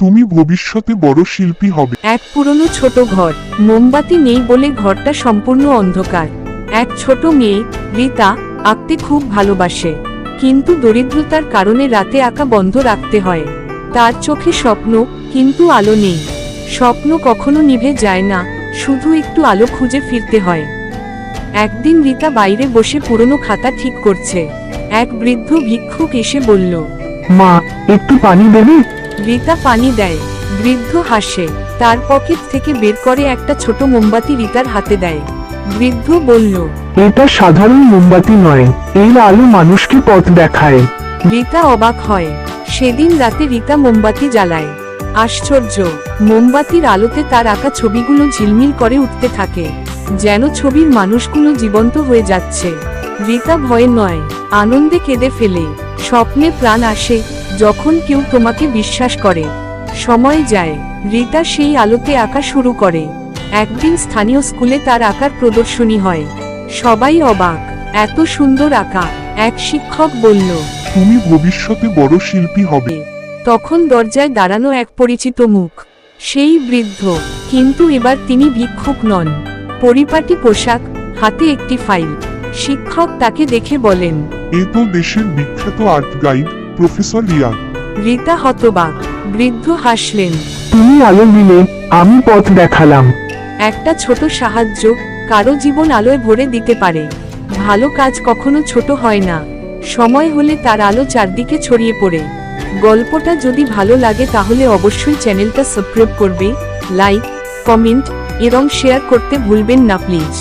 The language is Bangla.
তুমি ভবিষ্যতে বড় শিল্পী হবে। এক পুরনো ছোট ঘর, মোমবাতি নেই বলে ঘরটা সম্পূর্ণ অন্ধকার। এক ছোট মেয়ে, রীতা, আঁকতে খুব ভালোবাসে, কিন্তু দরিদ্রতার কারণে রাতে আঁকা বন্ধ রাখতে হয়। তার চোখে স্বপ্ন, কিন্তু আলো নেই। স্বপ্ন কখনো নিভে যায় না, শুধু একটু আলো খুঁজে ফিরতে হয়। একদিন রীতা বাইরে বসে পুরনো খাতা ঠিক করছে। এক বৃদ্ধ ভিক্ষুক এসে বলল, মা, একটু পানি দেবে? রীতা পানি দেয়। বৃদ্ধ হাসে, তার পকেট থেকে বের করে একটা ছোট মোমবাতি রীতার হাতে দেয়। বৃদ্ধ বলল, এটা সাধারণ মোমবাতি নয়, এর আলো মানুষকে পথ দেখায়। রীতা অবাক হয়। সেদিন রাতে রীতা মোমবাতি জ্বালায়। আশ্চর্য, মোমবাতির আলোতে তার আঁকা ছবিগুলো ঝিলমিল করে উঠতে থাকে, যেন ছবির মানুষগুলো জীবন্ত হয়ে যাচ্ছে। রীতা ভয়ে নয়, আনন্দে কেঁদে ফেলে। স্বপ্নে প্রাণ আসে যখন কেউ তোমাকে বিশ্বাস করে। সময় যায়, রীতা সেই আলোতে আঁকা শুরু করে। একদিন স্থানীয় স্কুলে তার আঁকার প্রদর্শনী হয়। সবাই অবাক, এত সুন্দর আঁকা। এক শিক্ষক বলল, তুমি ভবিষ্যতে বড় শিল্পী হবে। তখন দরজায় দাঁড়ানো এক পরিচিত মুখ, সেই বৃদ্ধ, কিন্তু এবার তিনি ভিক্ষুক নন। পরিপাটি পোশাক, হাতে একটি ফাইল। শিক্ষক তাকে দেখে বলেন, এ তো দেশের বিখ্যাত art guide professor Riya. Rita হতবাক। বৃদ্ধ হাসলেন, তুমি আলো দিলে, আমি পথ দেখালাম। একটা ছোট সাহায্য কারো জীবন আলোয় ভরে দিতে পারে। ভালো কাজ কখনো ছোট হয় না, সময় হলে তার আলো চারদিকে ছড়িয়ে পড়ে। গল্পটা যদি ভালো লাগে তাহলে অবশ্যই চ্যানেলটা সাবস্ক্রাইব করবে, লাইক, কমেন্ট এবং শেয়ার করতে ভুলবেন না প্লিজ।